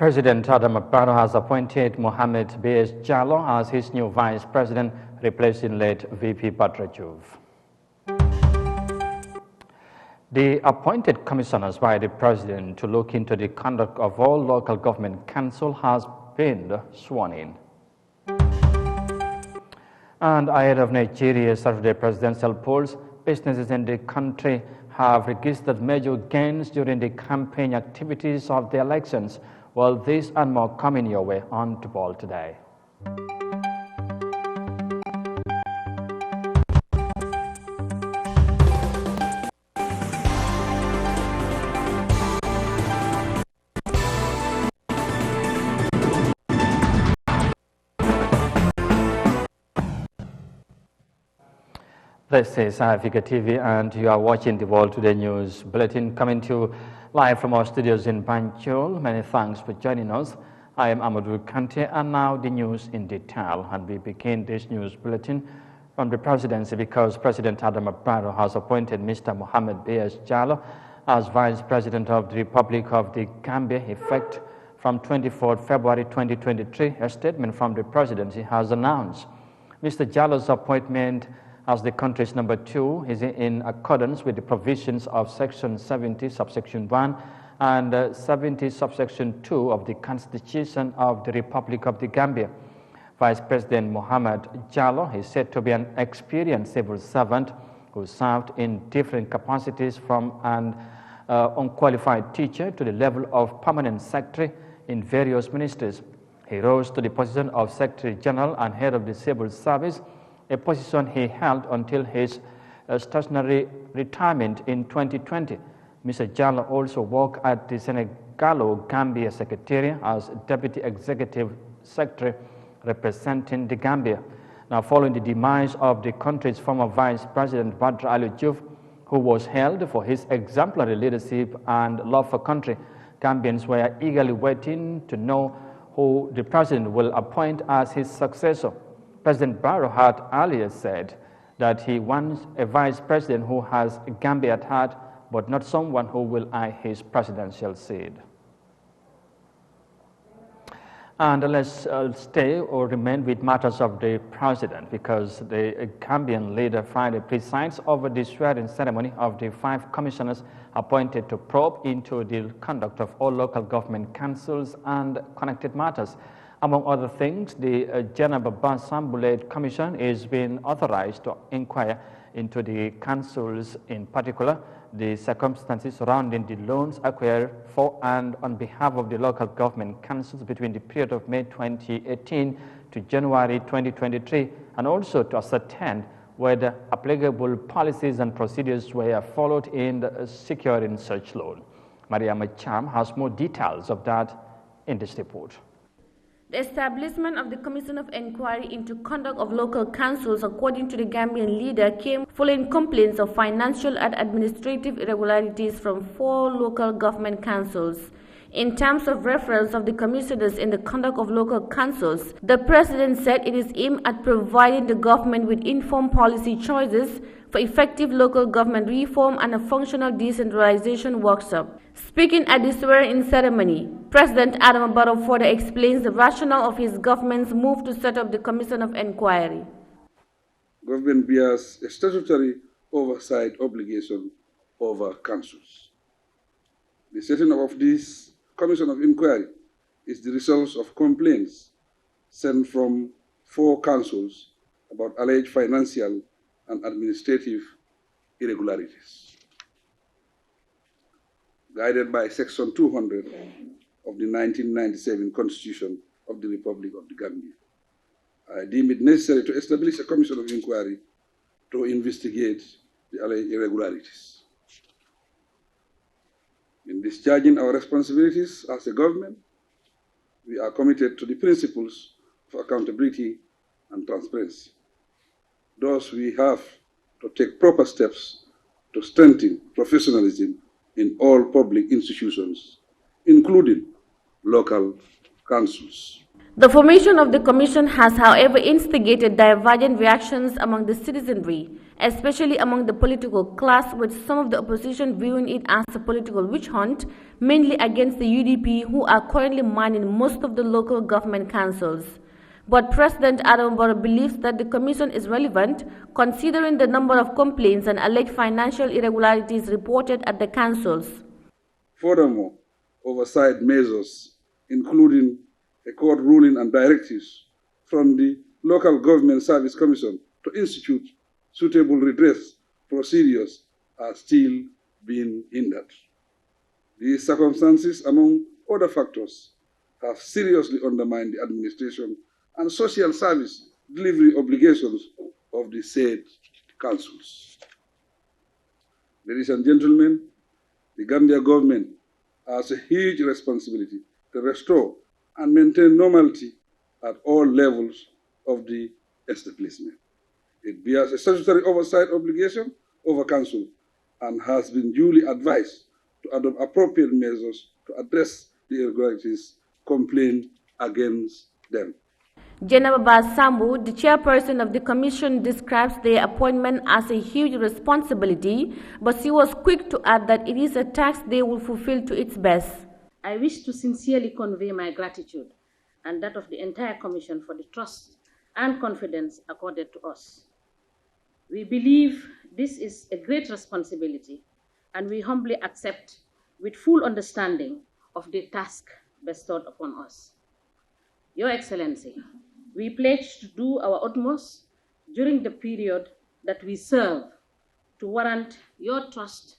President Adam Barrow has appointed Mohamed B.S. Jallow as his new vice president, replacing late VP Badrajuv. The appointed commissioners by the president to look into the conduct of all local government council has been sworn in. And ahead of Nigeria's Saturday presidential polls, businesses in the country have registered major gains during the campaign activities of the elections. Well, this and more coming your way on to Ball today. This is Eyeafrica TV, and you are watching the World Today News Bulletin coming to you live from our studios in Banjul. Many thanks for joining us. I am Amadou Kante, and now the news in detail. And we begin this news bulletin from the presidency because President Adam Barrow has appointed Mr. Mohamed B.S. Jallow as Vice President of the Republic of the Gambia, effect from 24 February 2023. A statement from the presidency has announced Mr. Jallow's appointment as the country's number 2 is in accordance with the provisions of Section 70, subsection 1 and 70, subsection 2 of the Constitution of the Republic of the Gambia. Vice President Mohamed Jallow is said to be an experienced civil servant who served in different capacities from an unqualified teacher to the level of permanent secretary in various ministries. He rose to the position of Secretary General and head of the civil service, a position he held until his statutory retirement in 2020. Mr. Jallow also worked at the Senegalo-Gambia Secretariat as Deputy Executive Secretary representing the Gambia. Now, following the demise of the country's former Vice President Badrajuv, who was hailed for his exemplary leadership and love for country, Gambians were eagerly waiting to know who the president will appoint as his successor. President Barrow had earlier said that he wants a vice president who has Gambia at heart, but not someone who will eye his presidential seat. And let's stay or remain with matters of the president, because the Gambian leader Friday presides over the swearing ceremony of the 5 commissioners appointed to probe into the conduct of all local government councils and connected matters. Among other things, the Janaba Basambulet Commission is being authorized to inquire into the councils, in particular, the circumstances surrounding the loans acquired for and on behalf of the local government councils between the period of May 2018 to January 2023, and also to ascertain whether applicable policies and procedures were followed in securing such loan. Maria Macham has more details of that in this report. The establishment of the Commission of Inquiry into Conduct of Local Councils, according to the Gambian leader, came following complaints of financial and administrative irregularities from 4 local government councils. In terms of reference of the commissioners in the conduct of local councils, the president said it is aimed at providing the government with informed policy choices for effective local government reform and a functional decentralization workshop. Speaking at the swearing-in ceremony, President Adam Barrow further explains the rationale of his government's move to set up the Commission of Inquiry. Government bears a statutory oversight obligation over councils. The setting up of this Commission of Inquiry is the result of complaints sent from 4 councils about alleged financial and administrative irregularities. Guided by Section 200 of the 1997 Constitution of the Republic of the Gambia, I deem it necessary to establish a Commission of Inquiry to investigate the alleged irregularities. In discharging our responsibilities as a government, we are committed to the principles of accountability and transparency. Thus, we have to take proper steps to strengthen professionalism in all public institutions, including local councils. The formation of the commission has, however, instigated divergent reactions among the citizenry, especially among the political class, with some of the opposition viewing it as a political witch hunt, mainly against the UDP, who are currently manning most of the local government councils. But President Adam Barrow believes that the commission is relevant, considering the number of complaints and alleged financial irregularities reported at the councils. Furthermore, oversight measures, including a court ruling and directives from the Local Government Service Commission to institute suitable redress procedures, are still being hindered. These circumstances, among other factors, have seriously undermined the administration and social service delivery obligations of the said councils. Ladies and gentlemen, the Gambia government has a huge responsibility to restore and maintain normality at all levels of the establishment. It bears a statutory oversight obligation over council and has been duly advised to adopt appropriate measures to address the irregularities complained against them. Jennifer Sambu, the chairperson of the commission, describes their appointment as a huge responsibility, but she was quick to add that it is a task they will fulfill to its best. I wish to sincerely convey my gratitude and that of the entire commission for the trust and confidence accorded to us. We believe this is a great responsibility, and we humbly accept with full understanding of the task bestowed upon us. Your Excellency, we pledge to do our utmost during the period that we serve to warrant your trust,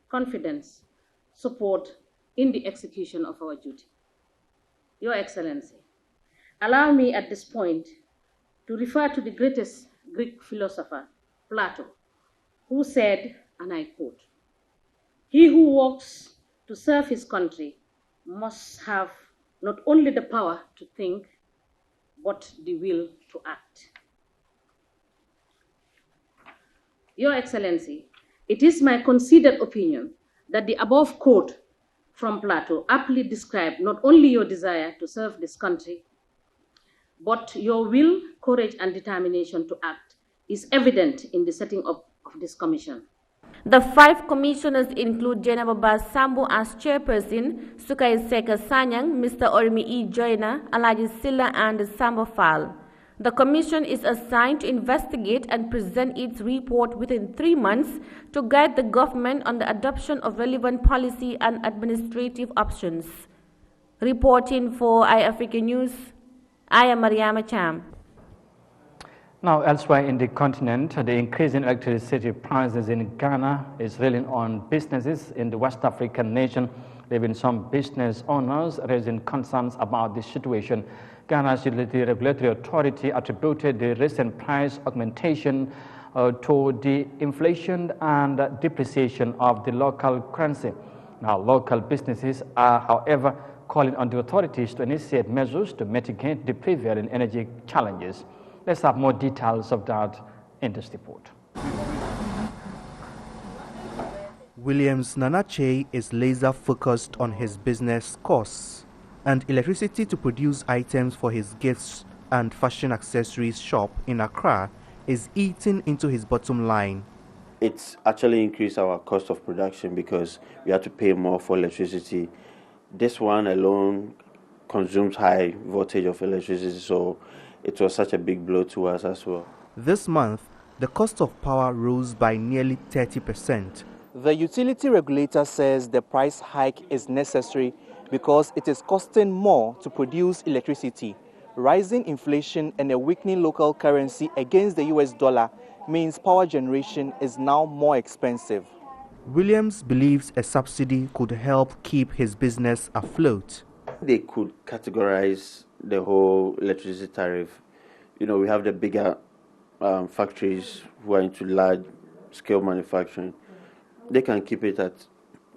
confidence, support in the execution of our duty. Your Excellency, allow me at this point to refer to the greatest Greek philosopher, Plato, who said, and I quote, "He who works to serve his country must have not only the power to think, but the will to act." Your Excellency, it is my considered opinion that the above quote from Plato aptly describes not only your desire to serve this country, but your will, courage, and determination to act is evident in the setting up of this commission. The 5 commissioners include Jennifer Sambu as chairperson, Sukai Seka Sanyang, Mr. Orimi E. Joyner, Alaji Silla, and Samba Fall. The commission is assigned to investigate and present its report within 3 months to guide the government on the adoption of relevant policy and administrative options. Reporting for Eyeafrica News, I am Mariama Cham. Now, elsewhere in the continent, the increase in electricity prices in Ghana is railing on businesses in the West African nation. There have been some business owners raising concerns about this situation. Ghana's Utility Regulatory Authority attributed the recent price augmentation to the inflation and depreciation of the local currency. Now, local businesses are, however, calling on the authorities to initiate measures to mitigate the prevailing energy challenges. Let's have more details of that in this report. Williams Nanache is laser focused on his business costs, and electricity to produce items for his gifts and fashion accessories shop in Accra is eating into his bottom line. It's actually increased our cost of production because we have to pay more for electricity. This one alone consumes high voltage of electricity, so it was such a big blow to us as well. This month, the cost of power rose by nearly 30%. The utility regulator says the price hike is necessary because it is costing more to produce electricity. Rising inflation and a weakening local currency against the US dollar means power generation is now more expensive. Williams believes a subsidy could help keep his business afloat. They could categorize the whole electricity tariff. You know, we have the bigger factories who are into large-scale manufacturing. They can keep it at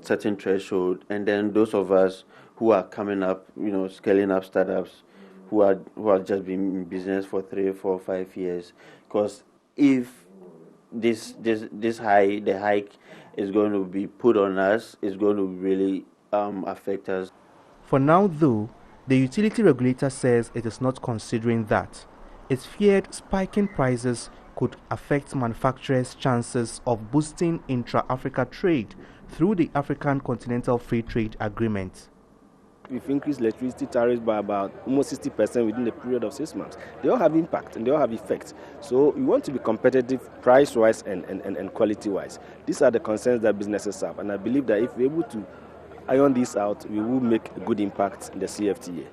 certain threshold, and then those of us who are coming up, you know, scaling up startups, who are just been in business for 3, 4, 5 years. Because if the hike is going to be put on us, it's going to really affect us. For now, though, The utility regulator says it is not considering that. It feared spiking prices could affect manufacturers' chances of boosting intra-Africa trade through the African Continental Free Trade Agreement. We've increased electricity tariffs by about almost 60% within the period of 6 months. They all have impact and they all have effects. So we want to be competitive price-wise and quality-wise. These are the concerns that businesses have, and I believe that if we're able to iron this out, we will make a good impact in the CFTA.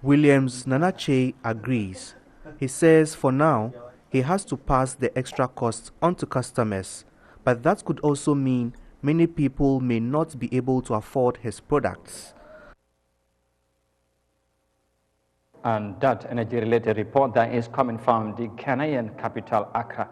Williams Nanache agrees. He says for now, he has to pass the extra costs on to customers, but that could also mean many people may not be able to afford his products. And that energy-related report that is coming from the Ghanaian capital, Accra.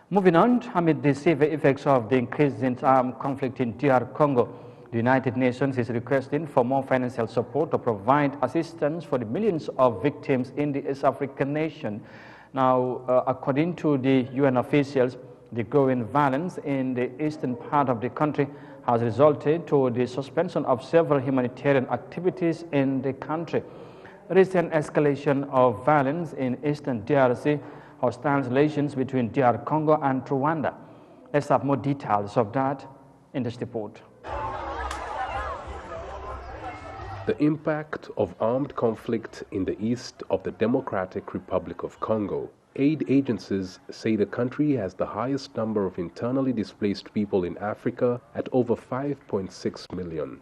Moving on, amid the severe effects of the increasing armed conflict in DR Congo, the United Nations is requesting for more financial support to provide assistance for the millions of victims in the East African nation. Now, according to the UN officials, the growing violence in the eastern part of the country has resulted to the suspension of several humanitarian activities in the country. Recent escalation of violence in eastern DRC, hostile relations between DR Congo and Rwanda. Let's have more details of that in this report. The impact of armed conflict in the east of the Democratic Republic of Congo. Aid agencies say the country has the highest number of internally displaced people in Africa at over 5.6 million.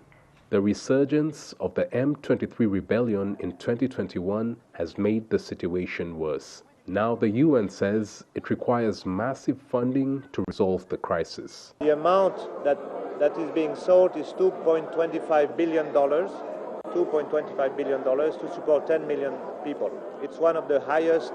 The resurgence of the M23 rebellion in 2021 has made the situation worse. Now the UN says it requires massive funding to resolve the crisis. The amount that is being sought is $2.25 billion. $2.25 billion to support 10 million people. It's one of the highest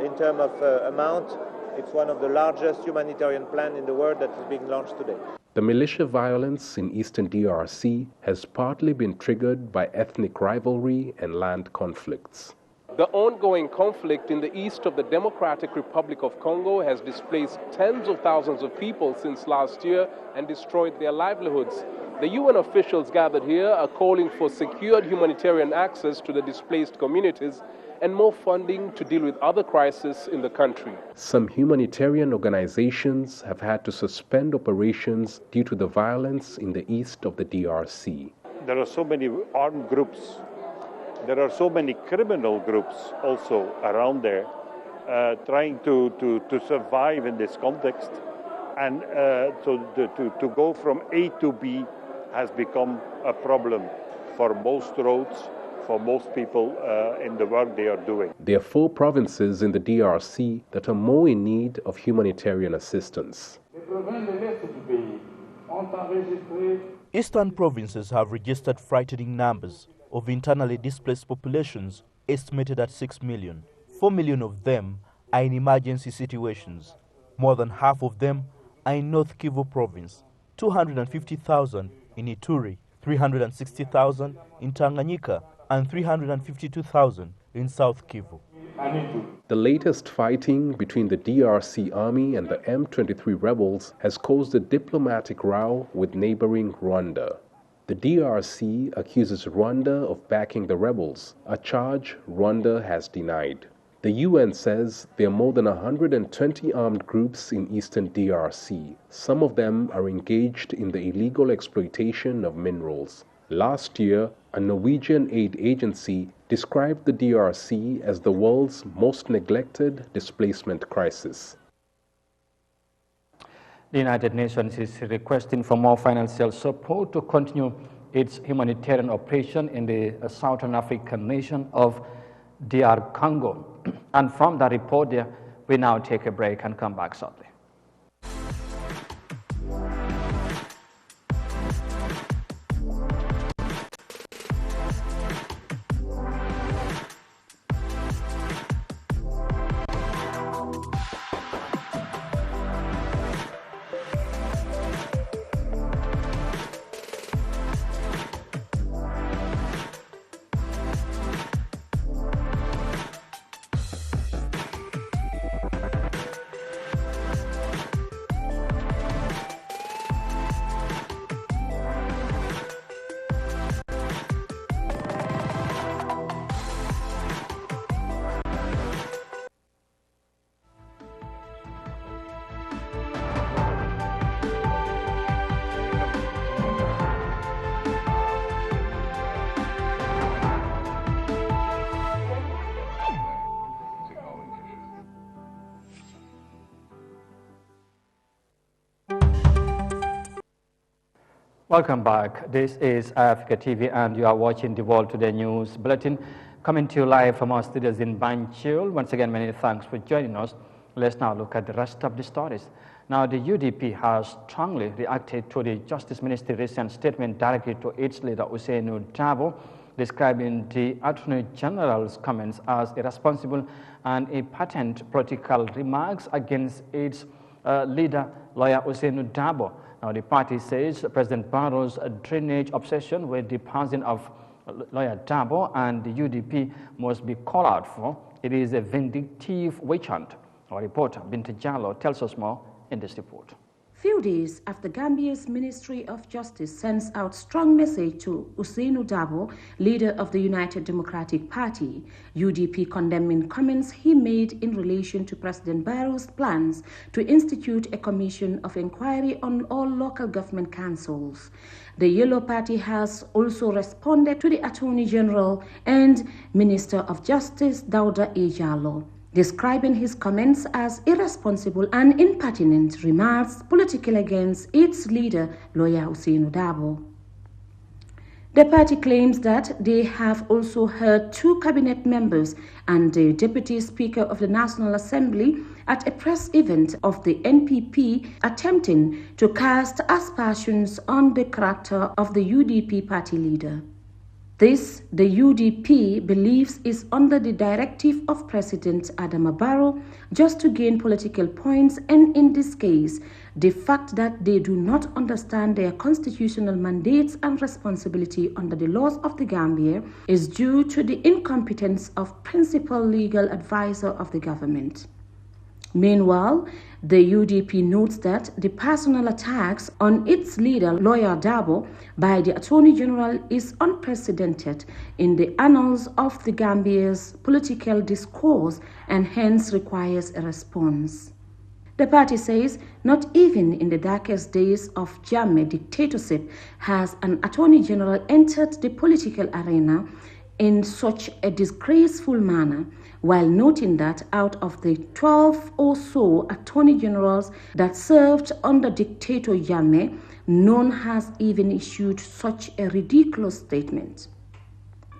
in terms of amount. It's one of the largest humanitarian plans in the world that is being launched today. The militia violence in eastern DRC has partly been triggered by ethnic rivalry and land conflicts. The ongoing conflict in the east of the Democratic Republic of Congo has displaced tens of thousands of people since last year and destroyed their livelihoods. The UN officials gathered here are calling for secured humanitarian access to the displaced communities and more funding to deal with other crises in the country. Some humanitarian organizations have had to suspend operations due to the violence in the east of the DRC. There are so many armed groups. There are so many criminal groups also around there trying to survive in this context. And so to go from A to B has become a problem for most roads, for most people in the work they are doing. There are 4 provinces in the DRC that are more in need of humanitarian assistance. Eastern provinces have registered frightening numbers of internally displaced populations, estimated at 6 million. 4 million of them are in emergency situations. More than half of them are in North Kivu province, 250,000 in Ituri, 360,000 in Tanganyika, and 352,000 in South Kivu. The latest fighting between the DRC army and the M23 rebels has caused a diplomatic row with neighboring Rwanda. The DRC accuses Rwanda of backing the rebels, a charge Rwanda has denied. The UN says there are more than 120 armed groups in eastern DRC. Some of them are engaged in the illegal exploitation of minerals. Last year, a Norwegian aid agency described the DRC as the world's most neglected displacement crisis. The United Nations is requesting for more financial support to continue its humanitarian operation in the Southern African nation of DR Congo. And from that report there, we now take a break and come back shortly. Welcome back. This is Eyeafrica TV and you are watching the World Today News Bulletin coming to you live from our studios in Banjul. Once again, many thanks for joining us. Let's now look at the rest of the stories. Now, the UDP has strongly reacted to the Justice Ministry's recent statement directed to its leader, Ousseynou Dabo, describing the Attorney General's comments as irresponsible and a patent political remarks against its leader, lawyer Ousseynou Dabo. Now, the party says President Barrow's drainage obsession with the passing of lawyer Dabo and the UDP must be called out for. It is a vindictive witch hunt. Our reporter, Binta Jallo, tells us more in this report. Few days after Gambia's Ministry of Justice sends out strong message to Ousseynou Dabo, leader of the United Democratic Party, UDP condemning comments he made in relation to President Barrow's plans to institute a commission of inquiry on all local government councils. The Yellow Party has also responded to the Attorney General and Minister of Justice, Dauda Ejalo, describing his comments as irresponsible and impertinent remarks political against its leader, lawyer Ousseynou Dabo. The party claims that they have also heard two cabinet members and the Deputy Speaker of the National Assembly at a press event of the NPP attempting to cast aspersions on the character of the UDP party leader. This, the UDP believes, is under the directive of President Adama Barrow just to gain political points, and in this case, the fact that they do not understand their constitutional mandates and responsibility under the laws of the Gambia is due to the incompetence of principal legal advisor of the government. Meanwhile, the UDP notes that the personal attacks on its leader, lawyer Dabo, by the Attorney General is unprecedented in the annals of the Gambia's political discourse and hence requires a response. The party says not even in the darkest days of Jammeh dictatorship has an Attorney General entered the political arena in such a disgraceful manner, while noting that out of the 12 or so Attorney Generals that served under dictator Jammeh, none has even issued such a ridiculous statement.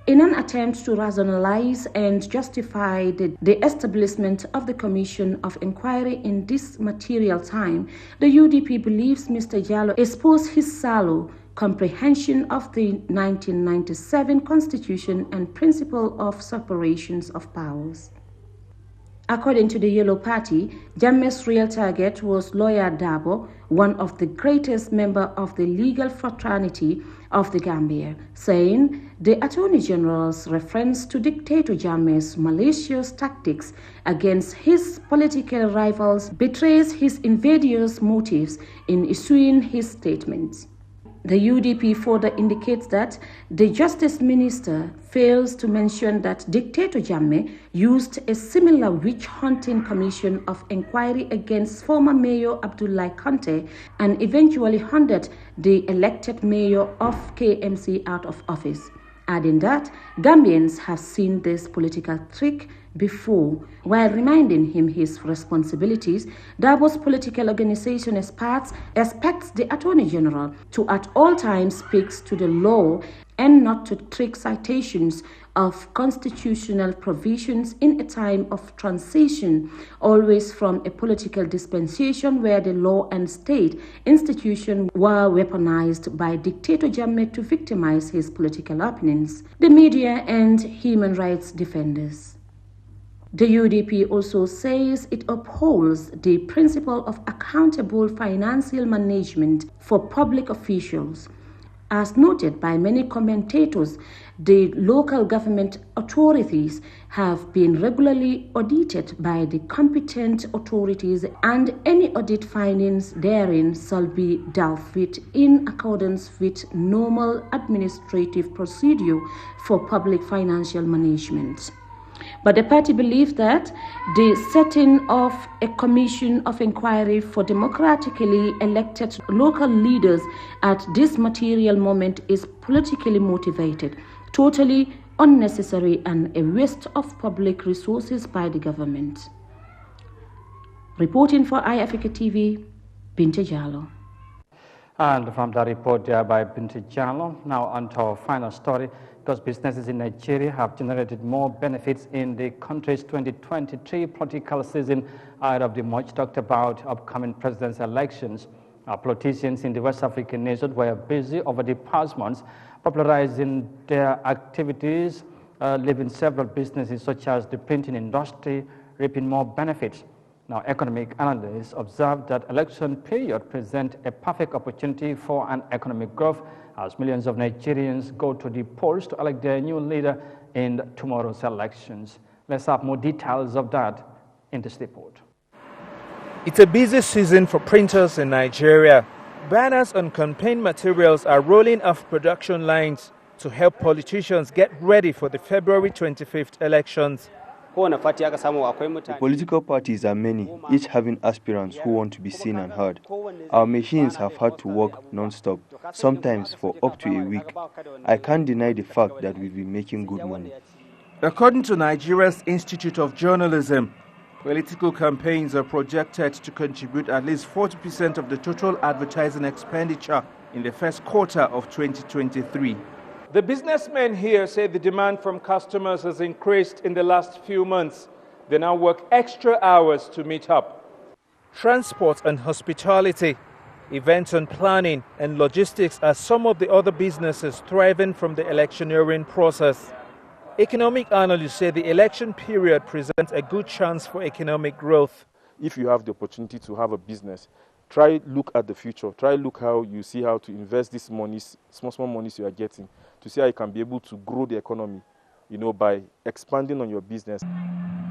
In an attempt to rationalize and justify the establishment of the Commission of Inquiry in this material time, the UDP believes Mr. Jallo exposed his shallow comprehension of the 1997 Constitution and principle of separations of powers. According to the Yellow Party, Jammeh's real target was lawyer Dabo, one of the greatest members of the legal fraternity of the Gambia, saying the Attorney General's reference to dictator Jammeh's malicious tactics against his political rivals betrays his invidious motives in issuing his statements. The UDP further indicates that the Justice Minister fails to mention that dictator Jammeh used a similar witch-hunting commission of inquiry against former Mayor Abdoulaye Kante and eventually hunted the elected mayor of KMC out of office, adding that Gambians have seen this political trick before. While reminding him his responsibilities, Dabo's political organization expects the Attorney General to at all times speak to the law and not to trick citations of constitutional provisions in a time of transition, always from a political dispensation where the law and state institutions were weaponized by dictator Jammeh to victimize his political opponents, the media and human rights defenders. The UDP also says it upholds the principle of accountable financial management for public officials. As noted by many commentators, the local government authorities have been regularly audited by the competent authorities, and any audit findings therein shall be dealt with in accordance with normal administrative procedure for public financial management. But the party believes that the setting of a commission of inquiry for democratically elected local leaders at this material moment is politically motivated, totally unnecessary, and a waste of public resources by the government. Reporting for Eyeafrica TV, Binta Jallo. And from the report there by Binti Jalo, now on to our final story, because businesses in Nigeria have generated more benefits in the country's 2023 political season ahead of the much talked about upcoming presidential elections. Politicians in the West African nation were busy over the past months popularizing their activities, leaving several businesses such as the printing industry reaping more benefits. Now, economic analysts observe that election period present a perfect opportunity for an economic growth as millions of Nigerians go to the polls to elect their new leader in tomorrow's elections. Let's have more details of that in this report. It's a busy season for printers in Nigeria. Banners and campaign materials are rolling off production lines to help politicians get ready for the February 25th elections. The political parties are many, each having aspirants who want to be seen and heard. Our machines have had to work non-stop, sometimes for up to a week. I can't deny the fact that we've been making good money. According to Nigeria's Institute of Journalism, political campaigns are projected to contribute at least 40% of the total advertising expenditure in the first quarter of 2023. The businessmen here say the demand from customers has increased in the last few months. They now work extra hours to meet up. Transport and hospitality, events and planning, and logistics are some of the other businesses thriving from the electioneering process. Economic analysts say the election period presents a good chance for economic growth. If you have the opportunity to have a business, try look at the future. Try look how you see how to invest this money, small monies you are getting, to see how you can be able to grow the economy, by expanding on your business.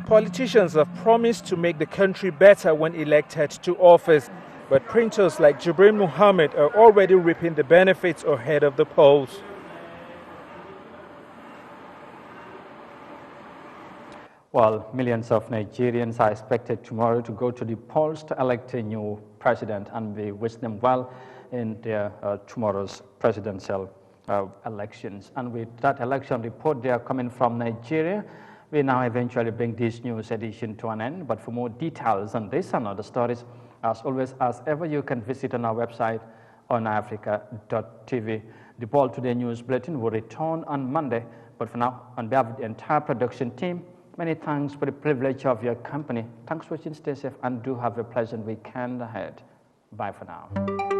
Politicians have promised to make the country better when elected to office, but printers like Jibril Muhammad are already reaping the benefits ahead of the polls. Well, millions of Nigerians are expected tomorrow to go to the polls to elect a new president, and we wish them well in their tomorrow's presidential elections. And with that election report there coming from Nigeria, we now eventually bring this news edition to an end. But for more details on this and other stories, as always, as ever, you can visit on our website on Eyeafrica.tv. The Ball Today News Bulletin will return on Monday. But for now, on behalf of the entire production team, many thanks for the privilege of your company. Thanks for watching, stay safe, and do have a pleasant weekend ahead. Bye for now.